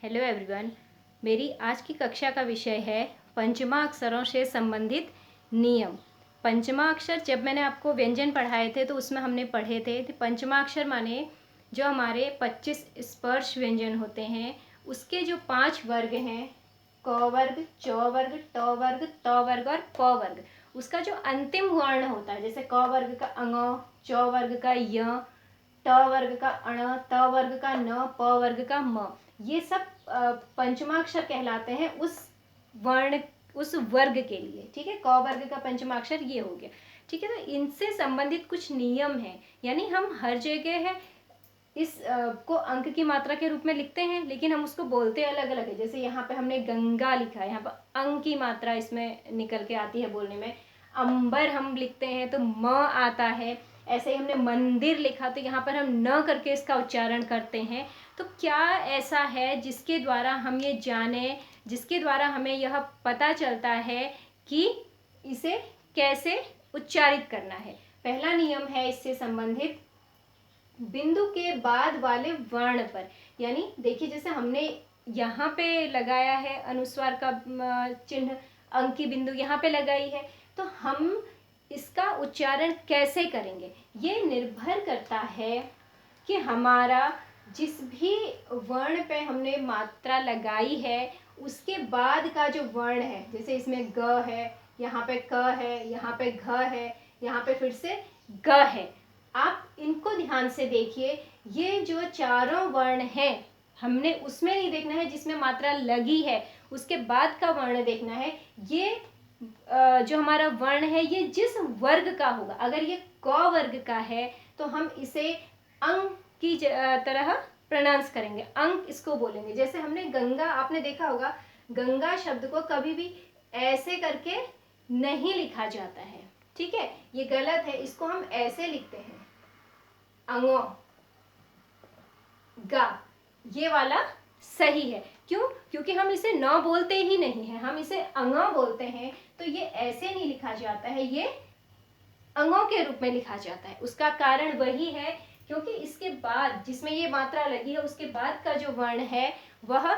Hello everyone. मेरी आज की कक्षा का विषय है पंचमा अक्षरों से संबंधित नियम। पंचमा अक्षर जब मैंने आपको व्यंजन पढ़ाए थे तो उसमें हमने पढ़े थे कि पंचमा अक्षर माने जो हमारे 25 स्पर्श व्यंजन होते हैं उसके जो 5 वर्ग हैं, क वर्ग, च वर्ग, ट वर्ग, त वर्ग और प वर्ग, उसका जो अंतिम वर्ण होता है, जैसे क वर्ग का अंग, च वर्ग का य, ट वर्ग का अण, त वर्ग का न, प वर्ग का म, ये सब पंचमाक्षर कहलाते हैं उस वर्ण, उस वर्ग के लिए। ठीक है, क वर्ग का पंचमाक्षर ये हो गया। ठीक है, तो इनसे संबंधित कुछ नियम हैं, यानी हम हर जगह है इस को अंक की मात्रा के रूप में लिखते हैं, लेकिन हम उसको बोलते अलग अलग है। जैसे यहाँ पे हमने गंगा लिखा है, यहाँ पर अंक की मात्रा इसमें निकल के आती है बोलने में। अंबर हम लिखते हैं तो म आता है। ऐसे ही हमने मंदिर लिखा तो यहाँ पर हम न करके इसका उच्चारण करते हैं। तो क्या ऐसा है जिसके द्वारा हम ये जाने, जिसके द्वारा हमें यह पता चलता है कि इसे कैसे उच्चारित करना है। पहला नियम है इससे संबंधित बिंदु के बाद वाले वर्ण पर, यानी देखिए जैसे हमने यहाँ पे लगाया है अनुस्वार का चिन्ह, अंक की बिंदु यहाँ पे लगाई है, तो हम इसका उच्चारण कैसे करेंगे ये निर्भर करता है कि हमारा जिस भी वर्ण पे हमने मात्रा लगाई है उसके बाद का जो वर्ण है, जैसे इसमें ग है, यहाँ पे क है, यहाँ पे घ है, यहाँ पे फिर से ग है। आप इनको ध्यान से देखिए, ये जो चारों वर्ण हैं हमने उसमें नहीं देखना है जिसमें मात्रा लगी है, उसके बाद का वर्ण देखना है। ये जो हमारा वर्ण है ये जिस वर्ग का होगा, अगर ये क वर्ग का है तो हम इसे अंक की तरह प्रोनाउंस करेंगे, अंक इसको बोलेंगे। जैसे हमने गंगा, आपने देखा होगा गंगा शब्द को कभी भी ऐसे करके नहीं लिखा जाता है। ठीक है, ये गलत है, इसको हम ऐसे लिखते हैं, अंगो गा, ये वाला सही है। क्यों? क्योंकि हम इसे न बोलते ही नहीं है, हम इसे अंगा बोलते हैं, तो ये ऐसे नहीं लिखा जाता है, ये अंगों के रूप में लिखा जाता है। उसका कारण वही है क्योंकि इसके बाद जिसमें ये मात्रा लगी है उसके बाद का जो वर्ण है वह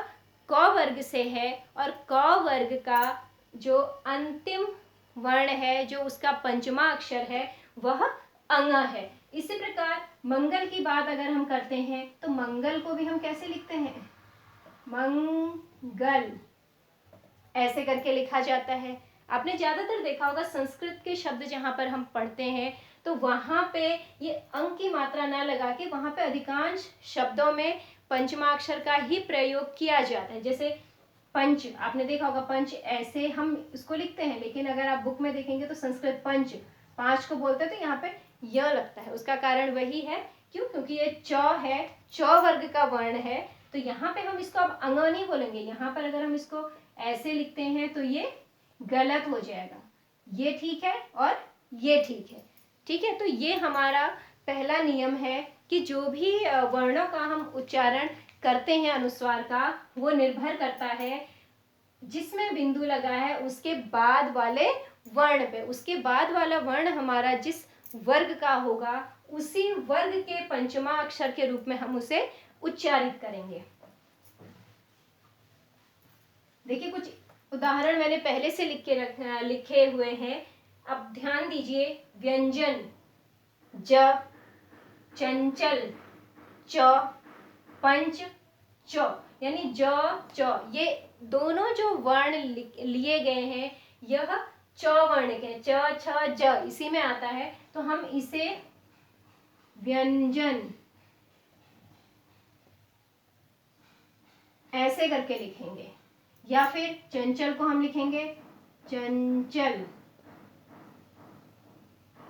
क वर्ग से है, और क वर्ग का जो अंतिम वर्ण है, जो उसका पंचमा अक्षर है, वह अंग है। इसी प्रकार मंगल की बात अगर हम करते हैं तो मंगल को भी हम कैसे लिखते हैं, मंगल ऐसे करके लिखा जाता है। आपने ज्यादातर देखा होगा संस्कृत के शब्द जहां पर हम पढ़ते हैं तो वहां पे ये अंक की मात्रा ना लगा के वहां पे अधिकांश शब्दों में पंचमाक्षर का ही प्रयोग किया जाता है। जैसे पंच, आपने देखा होगा पंच ऐसे हम इसको लिखते हैं, लेकिन अगर आप बुक में देखेंगे तो संस्कृत पंच 5 को बोलते हैं तो यहाँ पे य लगता है। उसका कारण वही है, क्यों? क्योंकि ये च है, च वर्ग का वर्ण है, तो यहाँ पे हम इसको अब अंग नहीं बोलेंगे। यहाँ पर अगर हम इसको ऐसे लिखते हैं तो ये गलत हो जाएगा। ये ठीक है और ये ठीक है। ठीक है, तो ये हमारा पहला नियम है कि जो भी वर्णों का हम उच्चारण करते हैं अनुस्वार का, वो निर्भर करता है जिसमें बिंदु लगा है उसके बाद वाले वर्ण पे। उसके बाद वाला वर्ण हमारा जिस वर्ग का होगा उसी वर्ग के पंचमा अक्षर के रूप में हम उसे उच्चारित करेंगे। देखिए कुछ उदाहरण मैंने पहले से लिखे हुए हैं, अब ध्यान दीजिए। व्यंजन ज, चंचल च, पंच च, यानी ज च, ये दोनों जो वर्ण लिए गए हैं यह च वर्ण के, च छ ज इसी में आता है, तो हम इसे व्यंजन ऐसे करके लिखेंगे, या फिर चंचल को हम लिखेंगे चंचल।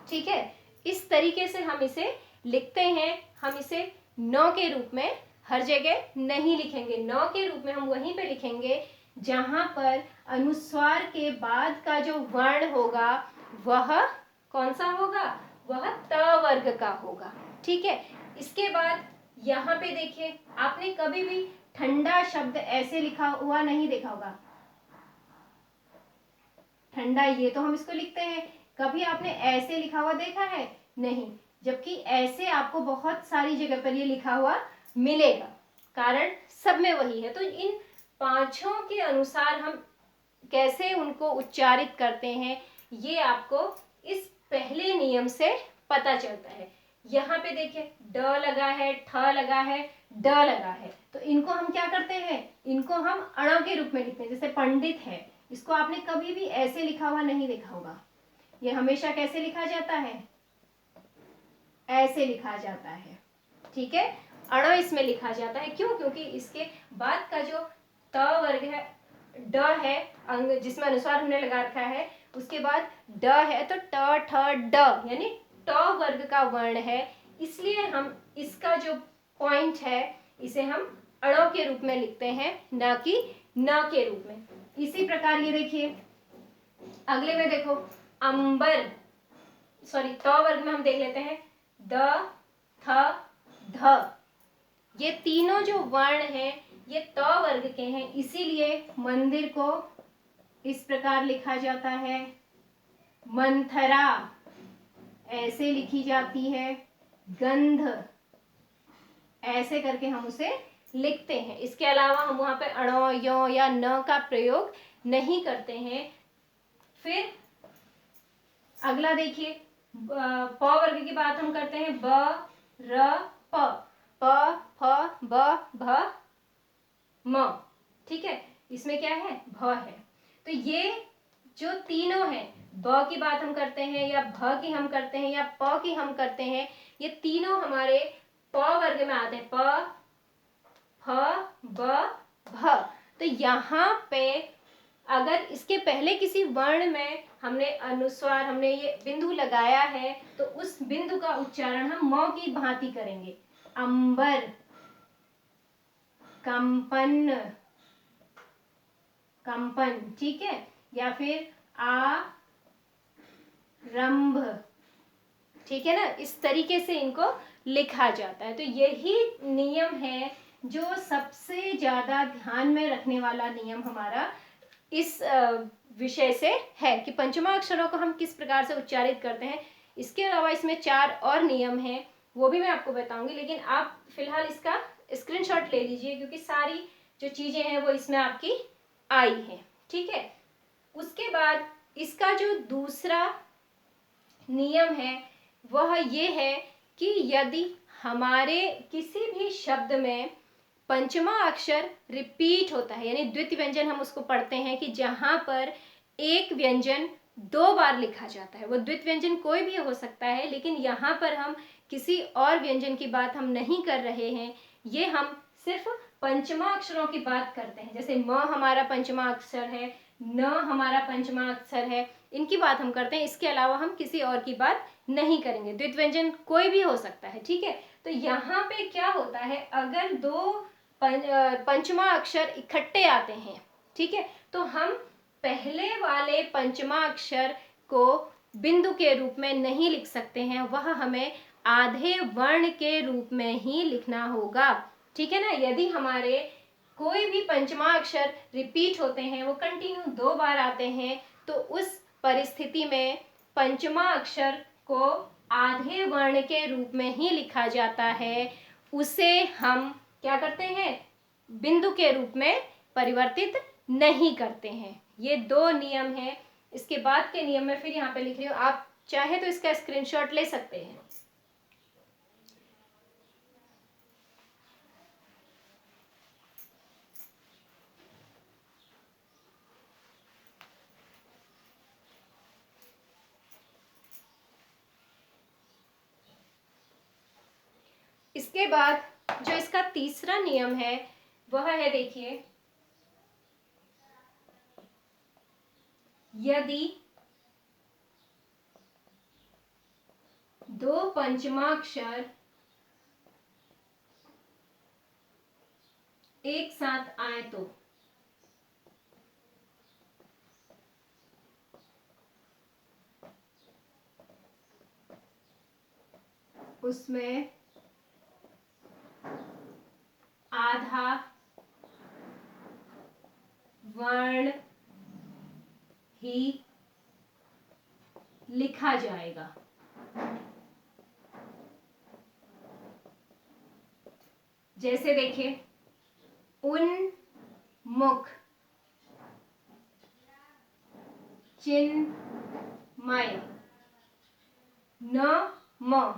ठीक है, इस तरीके से हम इसे लिखते हैं। हम इसे न के रूप में हर जगह नहीं लिखेंगे, न के रूप में हम वहीं पे लिखेंगे जहां पर अनुस्वार के बाद का जो वर्ण होगा वह कौन सा होगा, वह त वर्ग का होगा। ठीक है, इसके बाद यहाँ पे देखिए, आपने कभी भी ठंडा शब्द ऐसे लिखा हुआ नहीं देखा होगा, ठंडा, ये तो हम इसको लिखते हैं। कभी आपने ऐसे लिखा हुआ देखा है? नहीं, जबकि ऐसे आपको बहुत सारी जगह पर ये लिखा हुआ मिलेगा। कारण सब में वही है। तो इन पांचों के अनुसार हम कैसे उनको उच्चारित करते हैं ये आपको इस पहले नियम से पता चलता है। यहाँ पे देखिए ड लगा है, ठ लगा है, ड लगा है, तो इनको हम क्या करते हैं, इनको हम अण के रूप में लिखते हैं। जैसे पंडित है, इसको आपने कभी भी ऐसे लिखा हुआ नहीं देखा होगा, ये हमेशा कैसे लिखा जाता है, ऐसे लिखा जाता है, ठीक है, अण इसमें लिखा जाता है। क्यों? क्योंकि इसके बाद का जो त वर्ग है, ड है अंग जिसमें अनुस्वार हमने लगा रखा है, उसके बाद ड है, तो ट ठ ड यानी ट वर्ग का वर्ण है, इसलिए हम इसका जो पॉइंट है इसे हम अणों के रूप में लिखते हैं, ना कि न के रूप में। इसी प्रकार ये देखिए अगले में देखो अंबर, सॉरी त वर्ग में हम देख लेते हैं द थ ध, ये तीनों जो वर्ण हैं ये त वर्ग के हैं, इसीलिए मंदिर को इस प्रकार लिखा जाता है, मंथरा ऐसे लिखी जाती है, गंध ऐसे करके हम उसे लिखते हैं। इसके अलावा हम वहां पे अणो यो या न का प्रयोग नहीं करते हैं। फिर अगला देखिए प वर्ग की बात हम करते हैं, ब र प, प फ ब भ म, ठीक है, इसमें क्या है, भ है। तो ये जो तीनों हैं, ब की बात हम करते हैं या भ की हम करते हैं या प की हम करते हैं, ये तीनों हमारे प वर्ग में आते हैं, प फ ब भ। तो यहाँ पे अगर इसके पहले किसी वर्ण में हमने अनुस्वार, हमने ये बिंदु लगाया है, तो उस बिंदु का उच्चारण हम म की भांति करेंगे, अंबर, कंपन, कंपन, ठीक है, या फिर आरंभ, ठीक है ना, इस तरीके से इनको लिखा जाता है। तो यही नियम है जो सबसे ज्यादा ध्यान में रखने वाला नियम हमारा इस विषय से है कि पंचमा अक्षरों को हम किस प्रकार से उच्चारित करते हैं। इसके अलावा इसमें 4 और नियम हैं, वो भी मैं आपको बताऊंगी, लेकिन आप फिलहाल इसका स्क्रीनशॉट ले लीजिए क्योंकि सारी जो चीजें हैं वो इसमें आपकी आई हैं, ठीक है। उसके बाद इसका जो दूसरा नियम है वह ये है कि यदि हमारे किसी भी शब्द में पंचमा अक्षर रिपीट होता है, यानी द्वितीय व्यंजन हम उसको पढ़ते हैं कि जहां पर एक व्यंजन 2 बार लिखा जाता है, वो द्वितीय व्यंजन कोई भी हो सकता है, लेकिन यहाँ पर हम किसी और व्यंजन की बात हम नहीं कर रहे हैं, ये हम सिर्फ पंचमा अक्षरों की बात करते हैं। जैसे म हमारा पंचमा अक्षर है, न हमारा पंचमा अक्षर है, इनकी बात हम करते हैं, इसके अलावा हम किसी और की बात नहीं करेंगे। द्वितीय व्यंजन कोई भी हो सकता है, ठीक है। तो यहाँ पे क्या होता है, अगर 2 पंचमा अक्षर इकट्ठे आते हैं, ठीक है, तो हम पहले वाले पंचमा अक्षर को बिंदु के रूप में नहीं लिख सकते हैं, वह हमें आधे वर्ण के रूप में ही लिखना होगा, ठीक है ना। यदि हमारे कोई भी पंचमा अक्षर रिपीट होते हैं, वो कंटिन्यू 2 बार आते हैं, तो उस परिस्थिति में पंचमा अक्षर को आधे वर्ण के रूप में ही लिखा जाता है, उसे हम क्या करते हैं, बिंदु के रूप में परिवर्तित नहीं करते हैं। ये 2 नियम हैं। इसके बाद के नियम में फिर यहाँ पे लिख रही हूँ, आप चाहे तो इसका स्क्रीनशॉट ले सकते हैं। इसके बाद जो इसका तीसरा नियम है वह है, देखिए, यदि 2 पंचमाक्षर एक साथ आए तो उसमें आधा वर्ण ही लिखा जाएगा। जैसे देखिए उन्मुख, चिन्मय, न म,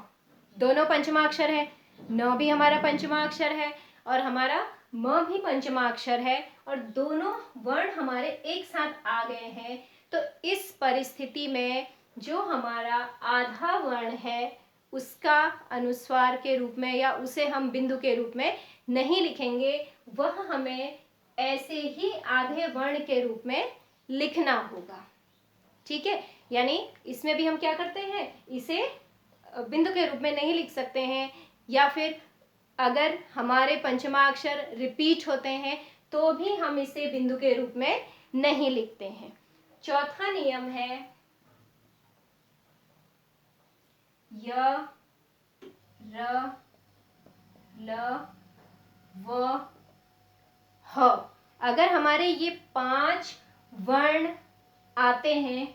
दोनों पंचमा अक्षर है, न भी हमारा पंचमा अक्षर है और हमारा म भी पंचमा अक्षर है और दोनों वर्ण हमारे एक साथ आ गए हैं। तो इस परिस्थिति में जो हमारा आधा वर्ण है उसका अनुस्वार के रूप में या उसे हम बिंदु के रूप में नहीं लिखेंगे, वह हमें ऐसे ही आधे वर्ण के रूप में लिखना होगा। ठीक है, यानी इसमें भी हम क्या करते हैं, इसे बिंदु के रूप में नहीं लिख सकते हैं, या फिर अगर हमारे पंचमा अक्षर रिपीट होते हैं तो भी हम इसे बिंदु के रूप में नहीं लिखते हैं। चौथा नियम है य, र, ल, व, ह। अगर हमारे ये 5 वर्ण आते हैं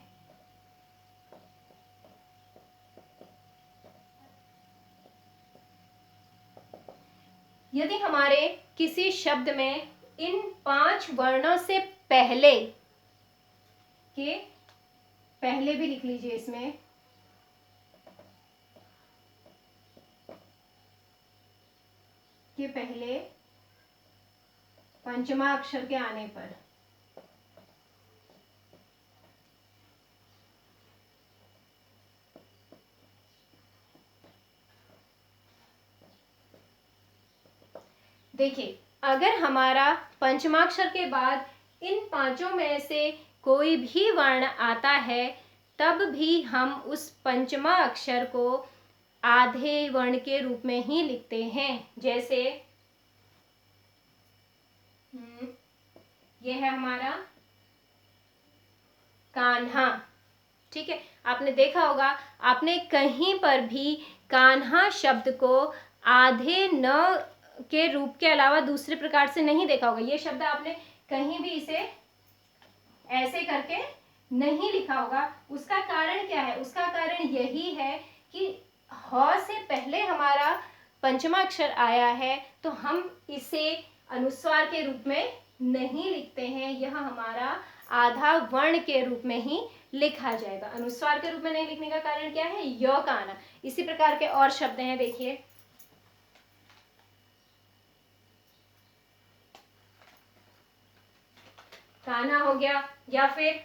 यदि हमारे किसी शब्द में इन 5 वर्णों से पहले के, पहले भी लिख लीजिए इसमें, के पहले पंचमा अक्षर के आने पर देखिए, अगर हमारा पंचमाक्षर के बाद इन 5 में से कोई भी वर्ण आता है तब भी हम उस पंचमा अक्षर को आधे वर्ण के रूप में ही लिखते हैं। जैसे ये है हमारा कान्हा। ठीक है, आपने देखा होगा, आपने कहीं पर भी कान्हा शब्द को आधे न के रूप के अलावा दूसरे प्रकार से नहीं देखा होगा। ये शब्द आपने कहीं भी इसे ऐसे करके नहीं लिखा होगा। उसका कारण क्या है? उसका कारण यही है कि ह से पहले हमारा पंचमा अक्षर आया है तो हम इसे अनुस्वार के रूप में नहीं लिखते हैं, यह हमारा आधा वर्ण के रूप में ही लिखा जाएगा। अनुस्वार के रूप में नहीं लिखने का कारण क्या है? य का आना। इसी प्रकार के और शब्द हैं, देखिए कान्हा हो गया, या फिर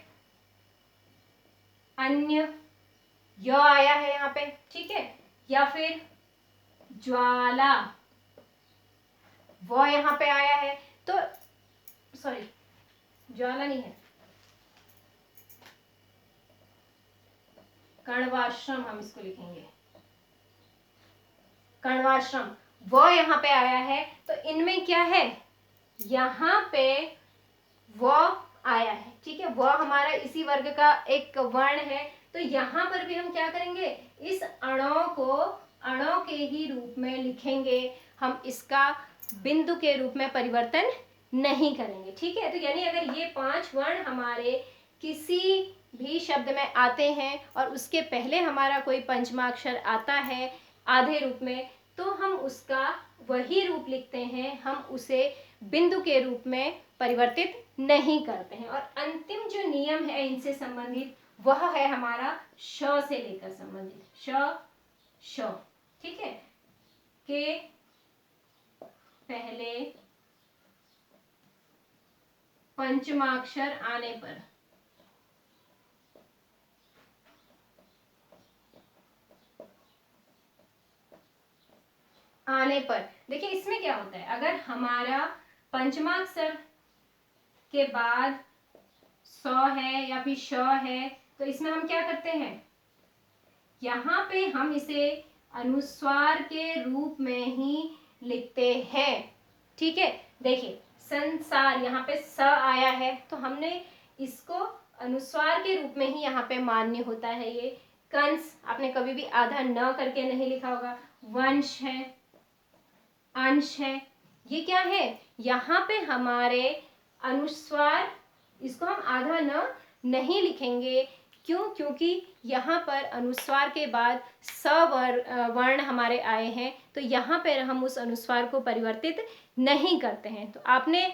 अन्य, य आया है यहाँ पे, ठीक है, या फिर ज्वाला, वो यहाँ पे आया है, तो सॉरी ज्वाला नहीं है, कण्वाश्रम हम इसको लिखेंगे, कण्वाश्रम, वो यहाँ पे आया है। तो इनमें क्या है? यहाँ पे वो आया है, ठीक है, वो हमारा इसी वर्ग का एक वर्ण है। तो यहाँ पर भी हम क्या करेंगे? इस अणो को अणो के ही रूप में लिखेंगे, हम इसका बिंदु के रूप में परिवर्तन नहीं करेंगे। ठीक है, तो यानी अगर ये 5 वर्ण हमारे किसी भी शब्द में आते हैं और उसके पहले हमारा कोई पंचमाक्षर आता है आधे रूप में, तो हम उसका वही रूप लिखते हैं, हम उसे बिंदु के रूप में परिवर्तित नहीं करते हैं। और अंतिम जो नियम है इनसे संबंधित वह है हमारा श से लेकर संबंधित, श, ठीक है, के पहले पंचमाक्षर आने पर देखिए इसमें क्या होता है, अगर हमारा पंचमाक्षर के बाद स है या फिर श है तो इसमें हम क्या करते हैं? यहाँ पे हम इसे अनुस्वार के रूप में ही लिखते हैं। ठीक है, देखिए संसार, यहाँ पे स आया है तो हमने इसको अनुस्वार के रूप में ही यहाँ पे मान्य होता है। ये कंस आपने कभी भी आधा न करके नहीं लिखा होगा। वंश है, अंश है, ये क्या है? यहाँ पे हमारे अनुस्वार, इसको हम आधा न नहीं लिखेंगे। क्यों? क्योंकि यहाँ पर अनुस्वार के बाद वर्ण हमारे आए हैं, तो यहाँ पर हम उस अनुस्वार को परिवर्तित नहीं करते हैं। तो आपने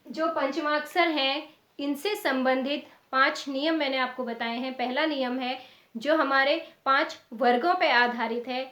जो पंचमाक्षर हैं इनसे संबंधित 5 नियम मैंने आपको बताए हैं। पहला नियम है जो हमारे 5 वर्गों पर आधारित है,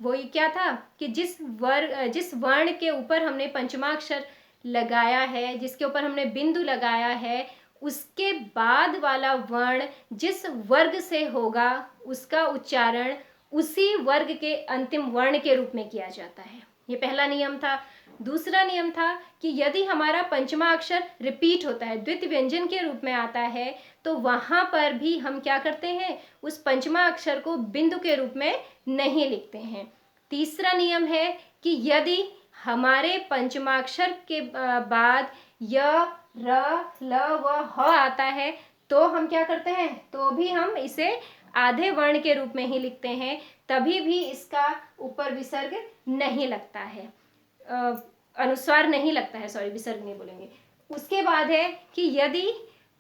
वो ये क्या था कि जिस वर्ण के ऊपर हमने पंचमाक्षर लगाया है, जिसके ऊपर हमने बिंदु लगाया है, उसके बाद वाला वर्ण जिस वर्ग से होगा उसका उच्चारण उसी वर्ग के अंतिम वर्ण के रूप में किया जाता है। ये पहला नियम था। दूसरा नियम था कि यदि हमारा पंचमा अक्षर रिपीट होता है, द्वितीय व्यंजन के रूप में आता है, तो वहां पर भी हम क्या करते हैं, उस पंचमा अक्षर को बिंदु के रूप में नहीं लिखते हैं। तीसरा नियम है कि यदि हमारे पंचमाक्षर के बाद य, र, ल व ह आता है तो हम क्या करते हैं, तो भी हम इसे आधे वर्ण के रूप में ही लिखते हैं, तभी भी इसका ऊपर विसर्ग नहीं लगता है, अनुस्वार नहीं लगता है, सॉरी विसर्ग नहीं बोलेंगे। उसके बाद है कि यदि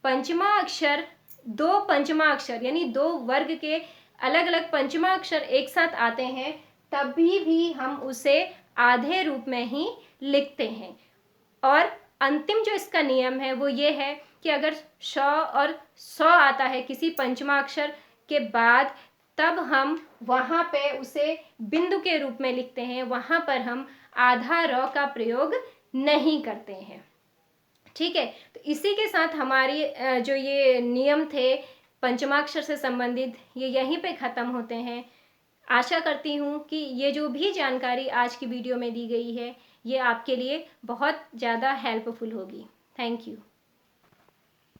पंचमा अक्षर दो पंचमा अक्षर यानी दो वर्ग के अलग अलग पंचमा अक्षर एक साथ आते हैं, तभी भी हम उसे आधे रूप में ही लिखते हैं। और अंतिम जो इसका नियम है वो ये है कि अगर श और स आता है किसी पंचमा अक्षर के बाद, तब हम वहाँ पे उसे बिंदु के रूप में लिखते हैं, वहाँ पर हम आधा र का प्रयोग नहीं करते हैं। ठीक है, तो इसी के साथ हमारी जो ये नियम थे पंचमाक्षर से संबंधित, ये यहीं पे ख़त्म होते हैं। आशा करती हूँ कि ये जो भी जानकारी आज की वीडियो में दी गई है ये आपके लिए बहुत ज़्यादा हेल्पफुल होगी। Thank you.